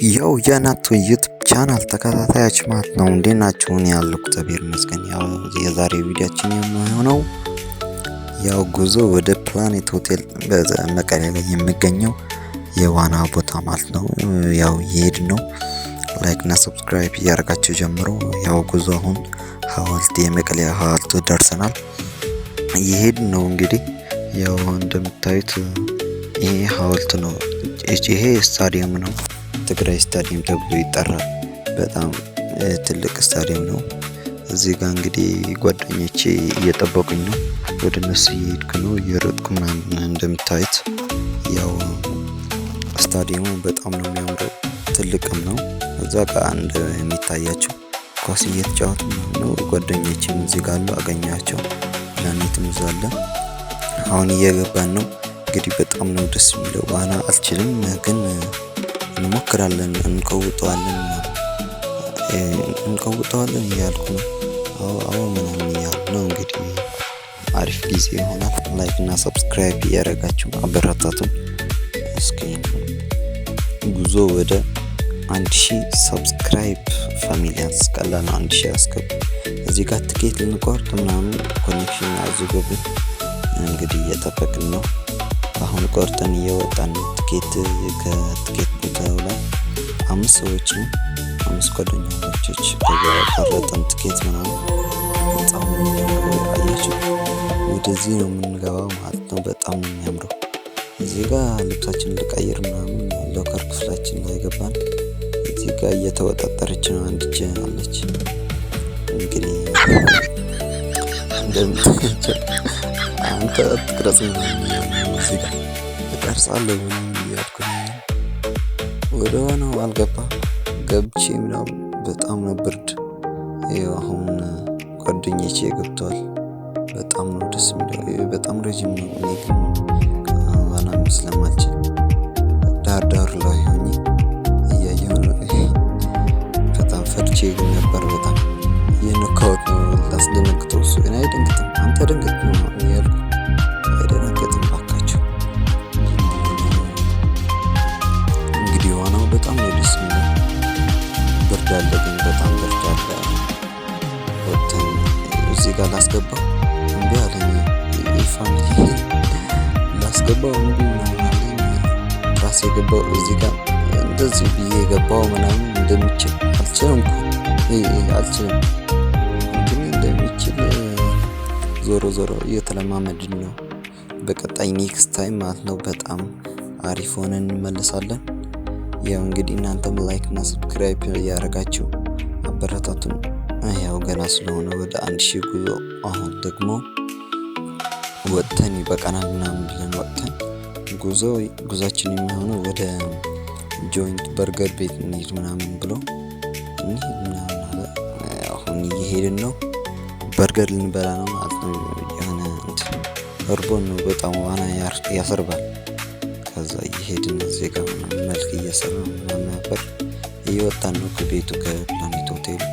ያው የናቶ ዩቲዩብ ቻናል ተከታታዮች ማለት ነው። እንዴት ናችሁ? እኔ ያለሁ እግዚአብሔር ይመስገን። ያው የዛሬ ቪዲዮአችን የሚሆነው ያው ጉዞ ወደ ፕላኔት ሆቴል በመቀሌ ላይ የሚገኘው የዋና ቦታ ማለት ነው። ያው እየሄድን ነው። ላይክ እና ሰብስክራይብ እያደረጋችሁ ጀምሮ ያው ጉዞ አሁን ሐዋልት የመቀሌ ሐዋልት ደርሰናል። እየሄድን ነው እንግዲህ ያው እንደምታዩት ይሄ ሐዋልት ነው። ይሄ ስታዲየም ነው። ትግራይ ስታዲየም ተብሎ ይጠራል። በጣም ትልቅ ስታዲየም ነው። እዚህ ጋር እንግዲህ ጓደኞቼ እየጠበቁኝ ነው። ወደ እነሱ እየሄድኩ ነው፣ እየሮጥኩ ምናምን። እንደምታዩት ያው ስታዲየሙ በጣም ነው የሚያምረው፣ ትልቅም ነው። እዛ ጋር አንድ የሚታያቸው ኳስ እየተጫወቱ ነው። ጓደኞቼም እዚህ ጋር አሉ፣ አገኛቸው። ፕላኔትም እዛ አለ። አሁን እየገባን ነው እንግዲህ። በጣም ነው ደስ የሚለው። ዋና አልችልም ግን እንሞክራለን፣ እንቀውጠዋለን እያልኩ ነው። አዎ ምናምን እያልኩ ነው እንግዲህ። አሪፍ ጊዜ ይሆናል። ላይክ እና ሰብስክራይብ እያደረጋችሁ አበረታቱን። እስኪ ጉዞ ወደ 1000 ሰብስክራይብ ፋሚሊያንስ ቀላል ነው። 1000 ያስገቡ። እዚህ ጋር ትኬት ልንቆርጥ ምናምን ኮኔክሽን አዘገብን። እንግዲህ እየጠበቅን ነው። አሁን ቆርጠን እየወጣን ነው። ከትኬት ቦታው ላይ 5 ሰዎች ነው፣ 5 ጓደኞች ቆረጠን ትኬት ምናምን። በጣም አያችሁ፣ ወደዚህ ነው የምንገባው ማለት ነው። በጣም ነው የሚያምረው። እዚህ ጋር ልብሳችን ልቀይር ምናምን ሎከር ክፍላችን ላይ ገባን። እዚህ ጋር እየተወጣጠረች ነው አንድ እጅ አለች። እንግዲህ እንደምታያቸው አንተ ትቅረጽ እዚህ ጋር እቀርጻለሁ ምናምን እያልኩ ወደ ዋናው አልገባ ገብቼ ምናምን በጣም ነው ብርድ። ይኸው አሁን ጓደኞቼ ገብተዋል። በጣም ነው ደስ የሚለው። በጣም ረጅም ነው። እኔ ግን ዋና ስለማልችል ዳር ላይ ሆኜ እያየሁ ነው። በጣም ፈርቼ ግን ነበር። በጣም የነካሁት ነው ላስደነግጠው። እሱ ግን አይደንግጥም። አንተ ደንግጥ ነው እያልኩ አይደነግጥም። ባካቸው እንግዲህ ዋናው በጣም ነው ደስ የሚለው። ብርድ አለ ግን በጣም ብርድ አለ። ወጥተን እዚህ ጋር ላስገባው እምቢ አለኝ። ፋሚሊ ላስገባው እምቢ አለኝ። ራስ የገባው እዚህ ጋር እንደዚህ ብዬ የገባው ምናምን እንደሚችል አልችልም ግን እንደሚችል ዞሮ እየተለማመድን ነው። በቀጣይ ኔክስት ታይም ማለት ነው በጣም አሪፍ ሆነን እንመለሳለን። ያው እንግዲህ እናንተም ላይክ እና ሰብስክራይብ እያደረጋችሁ አበረታቱን። ያው ገና ስለሆነ ወደ 1000 ጉዞ። አሁን ደግሞ ወጥተን ይበቃናል ምናምን ብለን ወጥተን ጉዟችን የሚሆነው ወደ ጆይንት በርገር ቤት እንሂድ ምናምን ብሎ እንሂድ ምናምን አለ። አሁን እየሄድን ነው። በርገር ልንበላ ነው ማለት ነው። የሆነ እርቦን ነው በጣም ዋና ያሰርባል። ከዛ እየሄድን እዚህ ጋር መልክ እየሰራ ምናምን ነበር። እየወጣን ነው ከቤቱ ከፕላኔት ሆቴል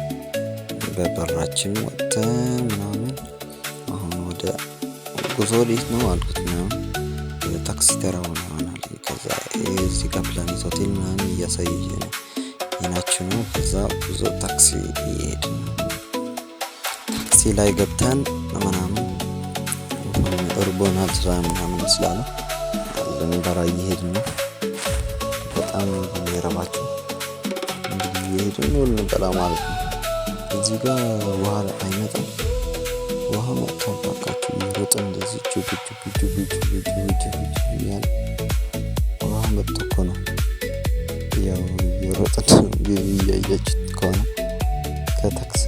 በበራችን ወጥተን ምናምን። አሁን ወደ ጉዞ ወዴት ነው አልኩት ምናምን ታክሲ ተራ ምናምን አለ። ከዛ እዚህ ጋር ፕላኔት ሆቴል ምናምን እያሳየ ነው የናችሁ ነው። ከዛ ጉዞ ታክሲ እየሄድን ነው። ታክሲ ላይ ገብተን ምናምን እርቦናል ስራ ምናምን ስላለ ልንበራ እየሄድን ነው። በጣም የሚረባቸው እንግዲህ እየሄድን ነው ልንበላ ማለት ነው። እዚህ ጋር ውሃ አይመጣም። ውሃ መጥቷል። ባካችሁ እየሮጥን እንደዚህ ጁብ እያለ ውሃ መጥቶ እኮ ነው። ያው እየሮጥን እያያችሁት ከሆነ ከታክሲ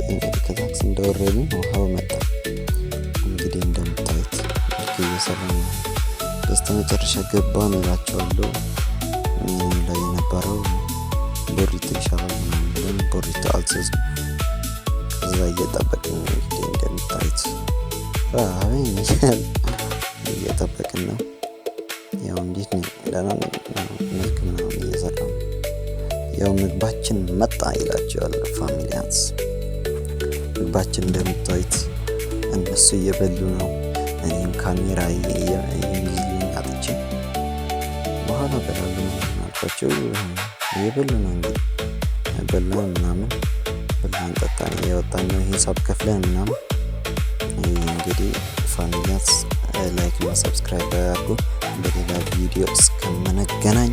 እንደወረድን ውሃው መጣ። እንግዲህ እንደምታዩት ልክ እየሰራ ነው። በስተመጨረሻ ገባን እላቸዋለሁ። ላይ የነበረው ቦሪቶ ይሻላል ምናምን ብለን ቦሪቶ አዘዝን። ከዛ እየጠበቅን ነው እንግዲህ እንደምታዩት እየጠበቅን ነው። ያው እንዴት ነው መልክ ምናምን እየሰራ ነው። ያው ምግባችን መጣ ይላቸዋል ፋሚሊያንስ። ምግባችን እንደምታዩት እነሱ እየበሉ ነው። እኔም ካሜራ የሚይዝልኝ አጥቼ በኋላ በላሉ አልኳቸው። እየበላን ነው እንግዲህ በላን ምናምን በላን ጠጣን እያወጣን ነው ሂሳብ ከፍለን ምናምን እንግዲህ ፋሚሊያስ ላይክ እና ሰብስክራይብ አድርጉ። በሌላ ቪዲዮ እስከምንገናኝ